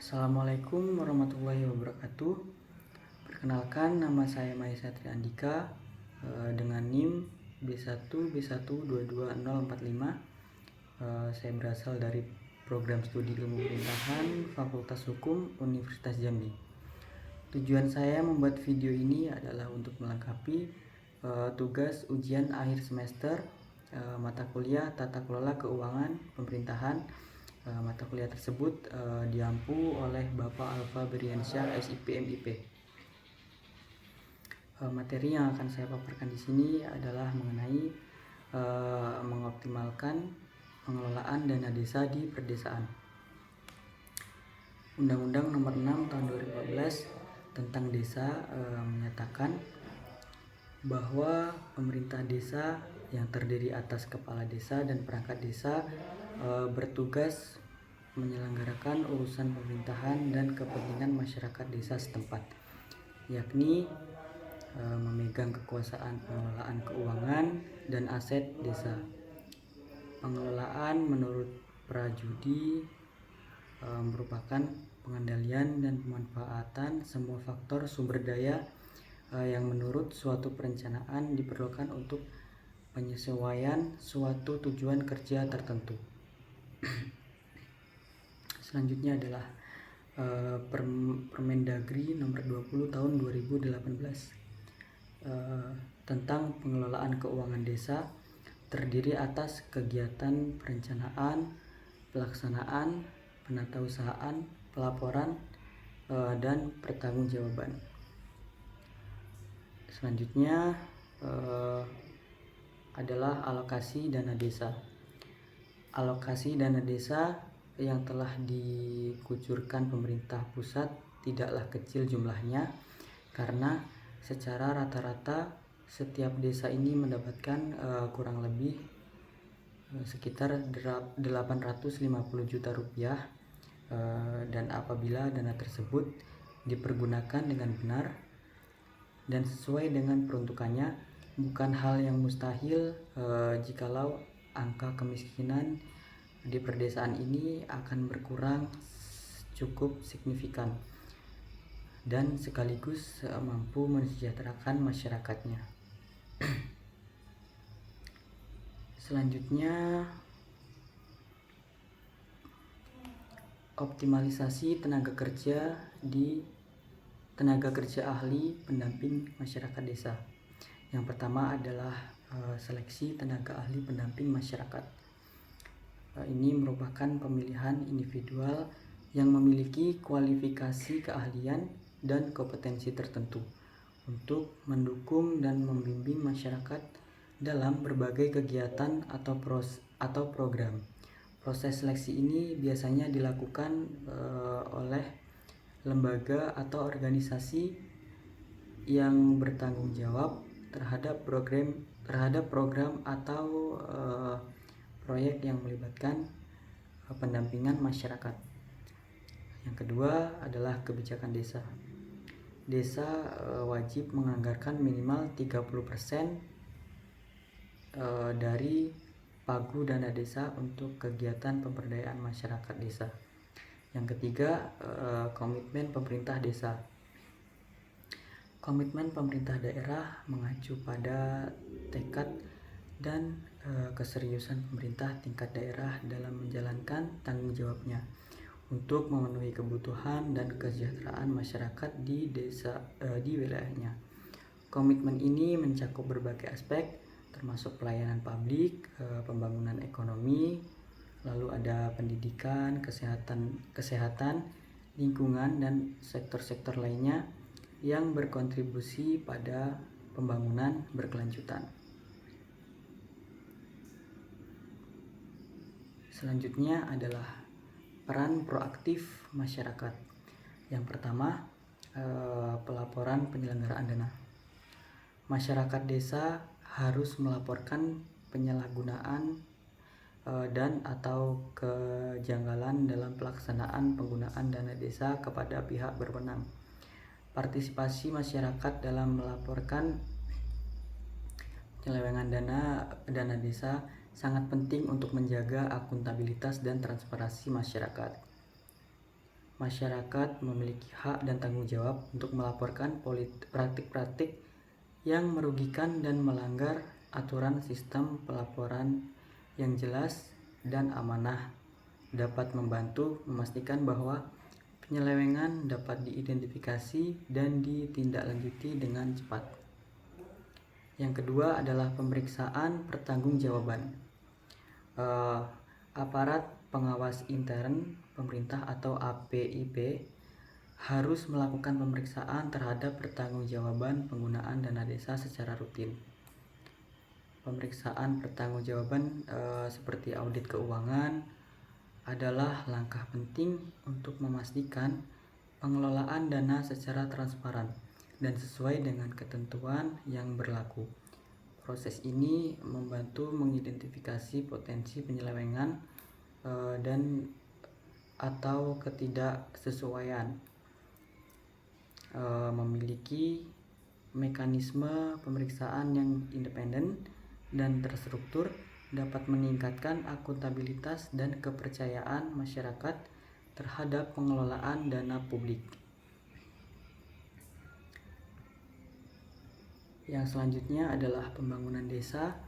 Assalamualaikum warahmatullahi wabarakatuh. Perkenalkan, nama saya Maisa Triandika dengan NIM B1B1222045. Saya berasal dari program studi ilmu pemerintahan Fakultas Hukum Universitas Jambi. Tujuan saya membuat video ini adalah untuk melengkapi tugas ujian akhir semester mata kuliah Tata Kelola Keuangan Pemerintahan. Mata kuliah tersebut diampu oleh Bapak Alfa Beriansyah SIP MIP. Materi yang akan saya paparkan di sini adalah mengenai mengoptimalkan pengelolaan dana desa di perdesaan. Undang-Undang Nomor 6 Tahun 2014 tentang desa menyatakan bahwa pemerintah desa yang terdiri atas kepala desa dan perangkat desa bertugas menyelenggarakan urusan pemerintahan dan kepentingan masyarakat desa setempat, yakni memegang kekuasaan pengelolaan keuangan dan aset desa. Pengelolaan menurut Prajudi merupakan pengendalian dan pemanfaatan semua faktor sumber daya yang menurut suatu perencanaan diperlukan untuk penyesuaian suatu tujuan kerja tertentu. Selanjutnya adalah Permendagri Nomor 20 Tahun 2018 tentang pengelolaan keuangan desa, terdiri atas kegiatan perencanaan, pelaksanaan, penatausahaan, pelaporan, dan pertanggungjawaban. Selanjutnya adalah alokasi dana desa. Alokasi dana desa yang telah dikucurkan pemerintah pusat tidaklah kecil jumlahnya, karena secara rata-rata setiap desa ini mendapatkan kurang lebih sekitar 850 juta rupiah, dan apabila dana tersebut dipergunakan dengan benar dan sesuai dengan peruntukannya, bukan hal yang mustahil jikalau angka kemiskinan di perdesaan ini akan berkurang cukup signifikan dan sekaligus mampu mensejahterakan masyarakatnya. Selanjutnya, optimalisasi tenaga kerja ahli pendamping masyarakat desa. Yang pertama adalah seleksi tenaga ahli pendamping masyarakat. Ini merupakan pemilihan individual yang memiliki kualifikasi keahlian dan kompetensi tertentu untuk mendukung dan membimbing masyarakat dalam berbagai kegiatan atau program. Proses seleksi ini biasanya dilakukan oleh lembaga atau organisasi yang bertanggung jawab terhadap program atau proyek yang melibatkan pendampingan masyarakat. Yang kedua adalah kebijakan desa. Desa wajib menganggarkan minimal 30% dari pagu dana desa untuk kegiatan pemberdayaan masyarakat desa. Yang ketiga, komitmen pemerintah desa. Komitmen pemerintah daerah mengacu pada tekad dan keseriusan pemerintah tingkat daerah dalam menjalankan tanggung jawabnya untuk memenuhi kebutuhan dan kesejahteraan masyarakat di wilayahnya. Komitmen ini mencakup berbagai aspek, termasuk pelayanan publik, pembangunan ekonomi, lalu ada pendidikan, kesehatan, lingkungan, dan sektor-sektor lainnya yang berkontribusi pada pembangunan berkelanjutan. Selanjutnya adalah peran proaktif masyarakat. Yang pertama, pelaporan penyelenggaraan dana. Masyarakat desa harus melaporkan penyalahgunaan dan atau kejanggalan dalam pelaksanaan penggunaan dana desa kepada pihak berwenang. Partisipasi masyarakat dalam melaporkan penyelewengan dana desa sangat penting untuk menjaga akuntabilitas dan transparansi masyarakat. masyarakat memiliki hak dan tanggung jawab untuk melaporkan praktik-praktik yang merugikan dan melanggar aturan sistem pelaporan yang jelas dan amanah, dapat membantu memastikan bahwa penyelewengan dapat diidentifikasi dan ditindaklanjuti dengan cepat. Yang kedua adalah pemeriksaan pertanggungjawaban. Aparat pengawas intern pemerintah atau APIP harus melakukan pemeriksaan terhadap pertanggungjawaban penggunaan dana desa secara rutin. Pemeriksaan pertanggungjawaban seperti audit keuangan adalah langkah penting untuk memastikan pengelolaan dana secara transparan dan sesuai dengan ketentuan yang berlaku. Proses ini membantu mengidentifikasi potensi penyelewengan dan atau ketidaksesuaian. Memiliki mekanisme pemeriksaan yang independen dan terstruktur dapat meningkatkan akuntabilitas dan kepercayaan masyarakat terhadap pengelolaan dana publik. Yang selanjutnya adalah pembangunan desa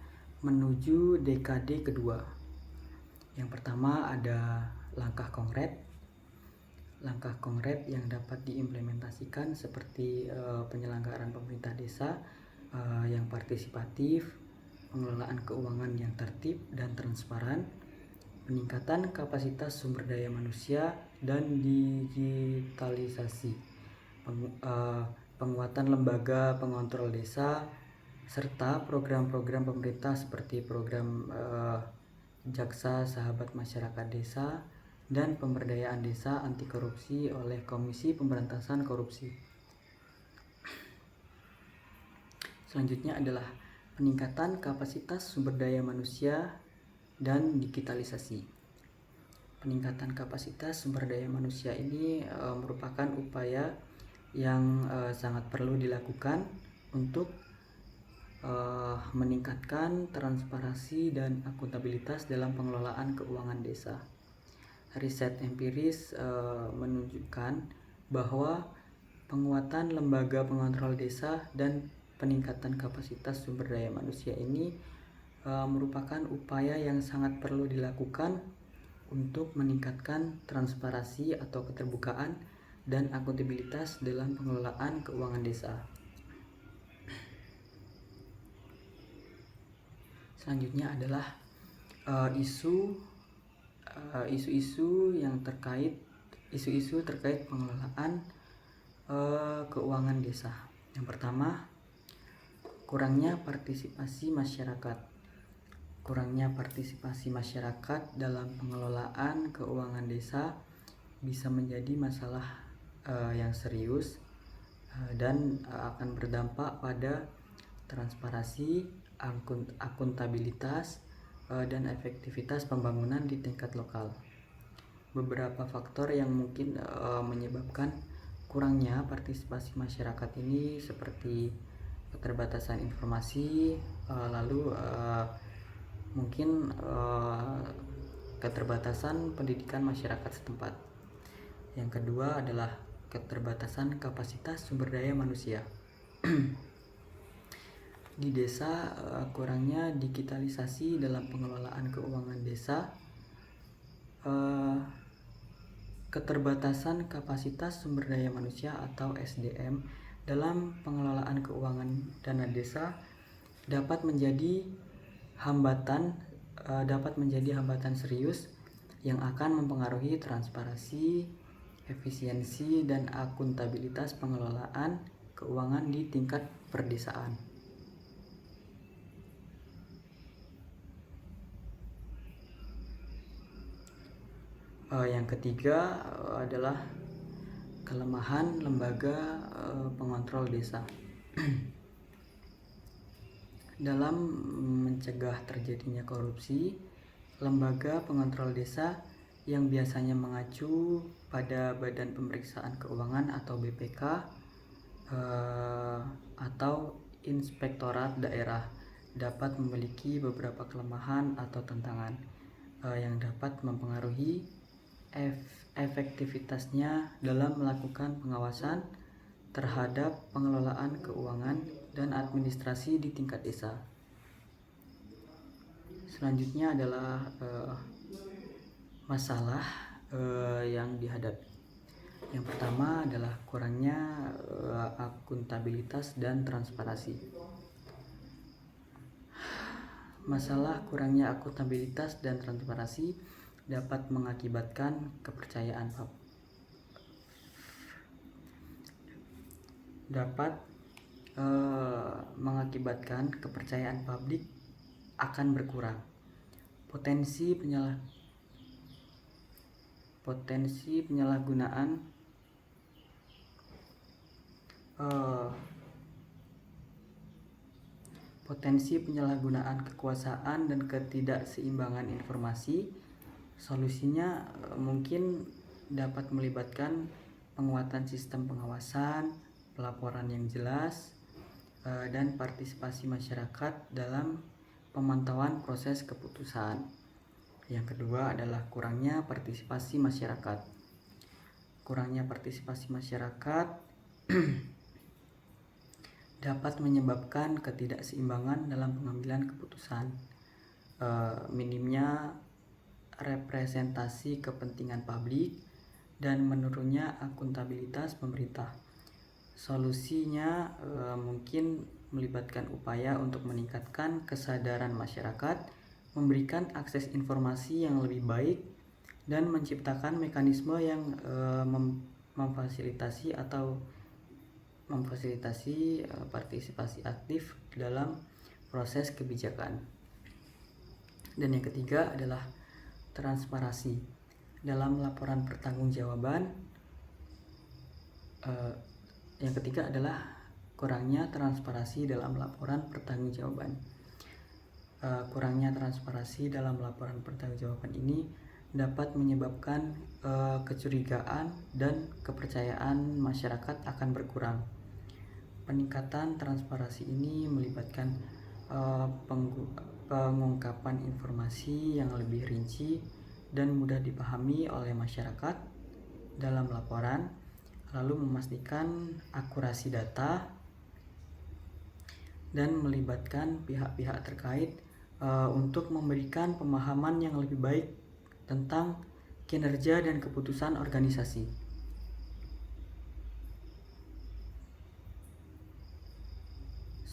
menuju dekade kedua. Yang pertama ada langkah konkret. Langkah konkret yang dapat diimplementasikan seperti penyelenggaraan pemerintah desa yang partisipatif, pengelolaan keuangan yang tertib dan transparan, peningkatan kapasitas sumber daya manusia dan digitalisasi, penguatan lembaga pengontrol desa, serta program-program pemerintah seperti program Jaksa Sahabat Masyarakat Desa dan pemberdayaan desa anti korupsi oleh Komisi Pemberantasan Korupsi. Selanjutnya adalah peningkatan kapasitas sumber daya manusia dan digitalisasi. Peningkatan kapasitas sumber daya manusia ini merupakan upaya yang sangat perlu dilakukan untuk meningkatkan transparansi dan akuntabilitas dalam pengelolaan keuangan desa. Riset empiris menunjukkan bahwa penguatan lembaga pengontrol desa dan peningkatan kapasitas sumber daya manusia ini merupakan upaya yang sangat perlu dilakukan untuk meningkatkan transparansi atau keterbukaan dan akuntabilitas dalam pengelolaan keuangan desa. Selanjutnya adalah isu-isu terkait pengelolaan keuangan desa. Yang pertama, kurangnya partisipasi masyarakat. Kurangnya partisipasi masyarakat dalam pengelolaan keuangan desa bisa menjadi masalah yang serius dan akan berdampak pada transparansi, akuntabilitas, dan efektivitas pembangunan di tingkat lokal. Beberapa faktor yang mungkin menyebabkan kurangnya partisipasi masyarakat ini seperti keterbatasan informasi, lalu mungkin keterbatasan pendidikan masyarakat setempat. Yang kedua adalah keterbatasan kapasitas sumber daya manusia. Di desa, kurangnya digitalisasi dalam pengelolaan keuangan desa, keterbatasan kapasitas sumber daya manusia atau SDM dalam pengelolaan keuangan dana desa dapat menjadi hambatan serius yang akan mempengaruhi transparansi, efisiensi, dan akuntabilitas pengelolaan keuangan di tingkat perdesaan. Yang ketiga adalah kelemahan lembaga pengontrol desa. Dalam mencegah terjadinya korupsi, lembaga pengontrol desa yang biasanya mengacu pada Badan Pemeriksaan Keuangan atau BPK atau Inspektorat Daerah dapat memiliki beberapa kelemahan atau tantangan yang dapat mempengaruhi efektivitasnya dalam melakukan pengawasan terhadap pengelolaan keuangan dan administrasi di tingkat desa. Selanjutnya adalah masalah yang dihadapi. Yang pertama adalah kurangnya akuntabilitas dan transparansi. Masalah kurangnya akuntabilitas dan transparansi dapat mengakibatkan kepercayaan publik akan berkurang. Potensi penyalahgunaan kekuasaan dan ketidakseimbangan informasi. Solusinya mungkin dapat melibatkan penguatan sistem pengawasan, pelaporan yang jelas, dan partisipasi masyarakat dalam pemantauan proses keputusan. Yang kedua adalah kurangnya partisipasi masyarakat. Kurangnya partisipasi masyarakat dapat menyebabkan ketidakseimbangan dalam pengambilan keputusan, minimnya representasi kepentingan publik, dan menurunnya akuntabilitas pemerintah. Solusinya mungkin melibatkan upaya untuk meningkatkan kesadaran masyarakat, memberikan akses informasi yang lebih baik, dan menciptakan mekanisme yang memfasilitasi partisipasi aktif dalam proses kebijakan. Dan yang ketiga adalah transparansi dalam laporan pertanggungjawaban. Yang ketiga adalah kurangnya transparansi dalam laporan pertanggungjawaban. Kurangnya transparansi dalam laporan pertanggungjawaban ini dapat menyebabkan kecurigaan dan kepercayaan masyarakat akan berkurang. Peningkatan transparansi ini melibatkan pengungkapan informasi yang lebih rinci dan mudah dipahami oleh masyarakat dalam laporan, lalu memastikan akurasi data, dan melibatkan pihak-pihak terkait untuk memberikan pemahaman yang lebih baik tentang kinerja dan keputusan organisasi.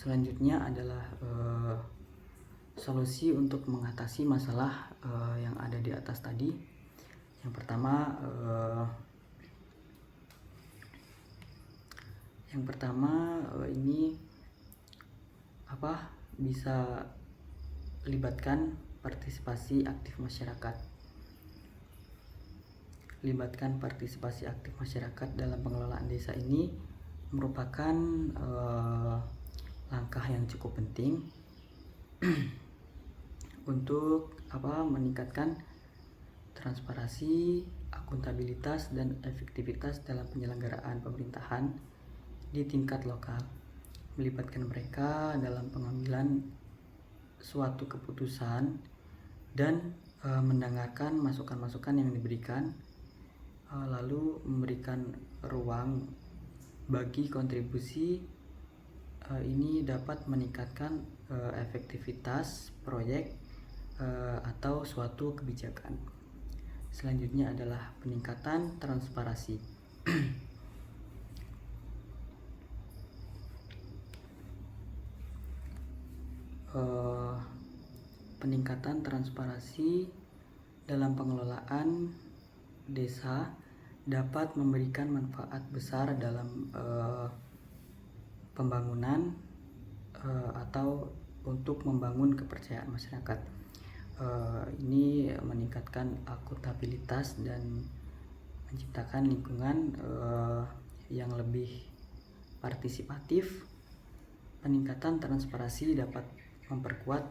Selanjutnya adalah solusi untuk mengatasi masalah yang ada di atas tadi. Yang pertama ini bisa libatkan partisipasi aktif masyarakat. Libatkan partisipasi aktif masyarakat dalam pengelolaan desa ini merupakan langkah yang cukup penting untuk meningkatkan transparansi, akuntabilitas, dan efektivitas dalam penyelenggaraan pemerintahan di tingkat lokal. Melibatkan mereka dalam pengambilan suatu keputusan dan mendengarkan masukan-masukan yang diberikan, lalu memberikan ruang bagi kontribusi. Ini dapat meningkatkan efektivitas proyek atau suatu kebijakan. Selanjutnya adalah peningkatan transparansi. Peningkatan transparansi dalam pengelolaan desa dapat memberikan manfaat besar dalam pembangunan atau untuk membangun kepercayaan masyarakat. Ini meningkatkan akuntabilitas dan menciptakan lingkungan yang lebih partisipatif. Peningkatan transparansi dapat memperkuat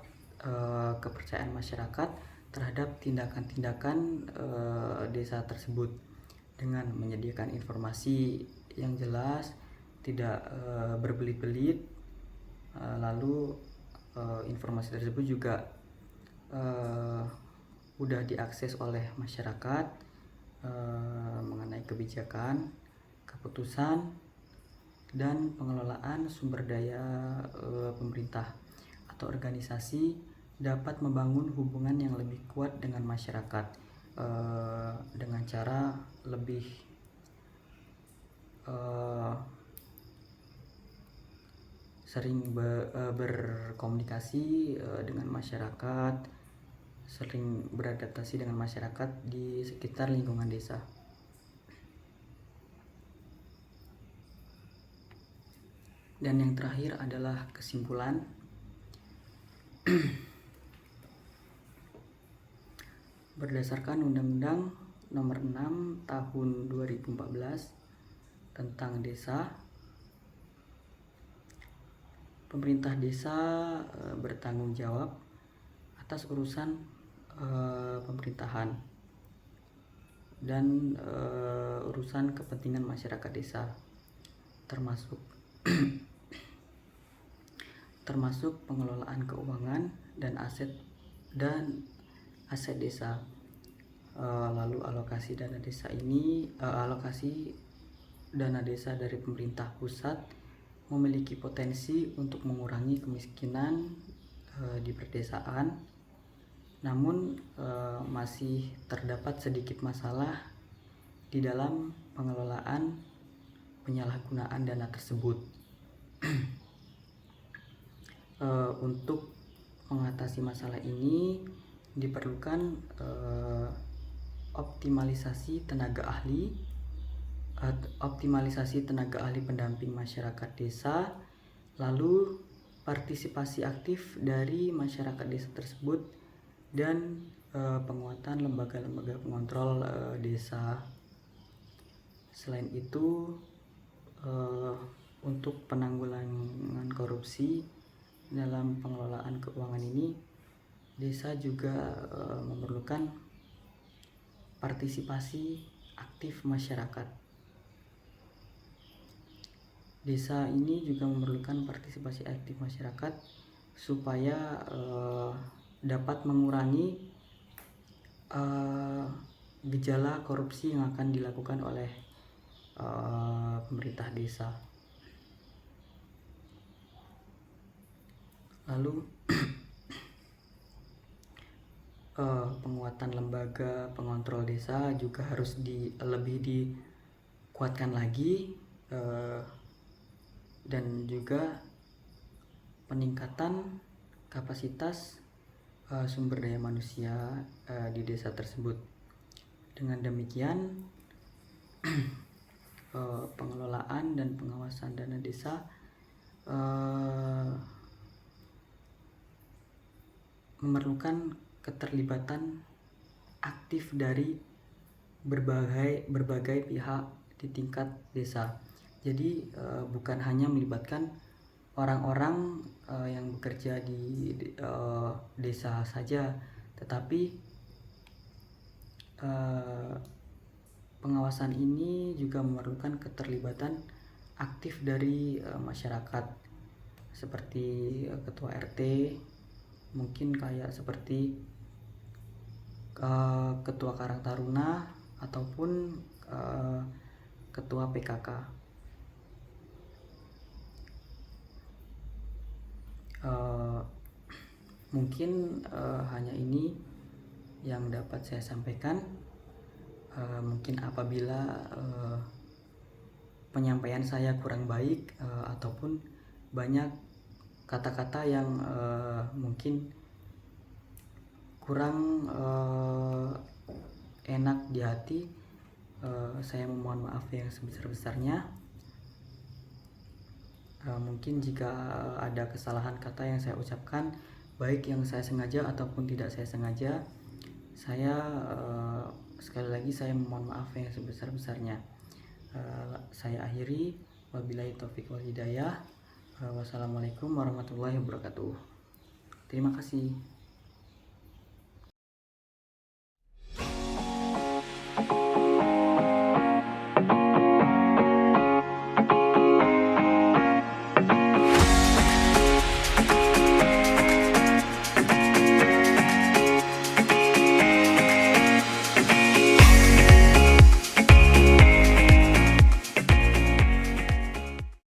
kepercayaan masyarakat terhadap tindakan-tindakan desa tersebut dengan menyediakan informasi yang jelas, tidak berbelit-belit, lalu informasi tersebut juga mudah diakses oleh masyarakat, mengenai kebijakan, keputusan, dan pengelolaan sumber daya pemerintah atau organisasi dapat membangun hubungan yang lebih kuat dengan masyarakat dengan cara lebih sering berkomunikasi dengan masyarakat, sering beradaptasi dengan masyarakat di sekitar lingkungan desa. Dan yang terakhir adalah kesimpulan. Berdasarkan Undang-Undang Nomor 6 Tahun 2014 tentang desa, pemerintah desa bertanggung jawab atas urusan pemerintahan dan urusan kepentingan masyarakat desa, termasuk pengelolaan keuangan dan aset desa. Lalu alokasi dana desa dari pemerintah pusat memiliki potensi untuk mengurangi kemiskinan di pedesaan, namun masih terdapat sedikit masalah di dalam pengelolaan penyalahgunaan dana tersebut. Untuk mengatasi masalah ini diperlukan optimalisasi tenaga ahli pendamping masyarakat desa, lalu partisipasi aktif dari masyarakat desa tersebut, dan penguatan lembaga-lembaga pengontrol desa. Selain itu, untuk penanggulangan korupsi dalam pengelolaan keuangan ini, desa juga memerlukan partisipasi aktif masyarakat. Desa ini juga memerlukan partisipasi aktif masyarakat supaya dapat mengurangi gejala korupsi yang akan dilakukan oleh pemerintah desa. Lalu penguatan lembaga pengontrol desa juga harus lebih dikuatkan lagi, dan juga peningkatan kapasitas sumber daya manusia di desa tersebut. Dengan demikian, pengelolaan dan pengawasan dana desa memerlukan keterlibatan aktif dari berbagai pihak di tingkat desa. Jadi bukan hanya melibatkan orang-orang yang bekerja di desa saja, tetapi pengawasan ini juga memerlukan keterlibatan aktif dari masyarakat, seperti ketua RT, mungkin kayak seperti ketua Karang Taruna ataupun ketua PKK. Mungkin hanya ini yang dapat saya sampaikan. Mungkin apabila penyampaian saya kurang baik ataupun banyak kata-kata yang mungkin kurang enak di hati, saya memohon maaf yang sebesar-besarnya. Mungkin jika ada kesalahan kata yang saya ucapkan, baik yang saya sengaja ataupun tidak saya sengaja, saya sekali lagi saya memohon maaf yang sebesar-besarnya. Saya akhiri, wabillahi taufiq wal hidayah. Wassalamualaikum warahmatullahi wabarakatuh. Terima kasih.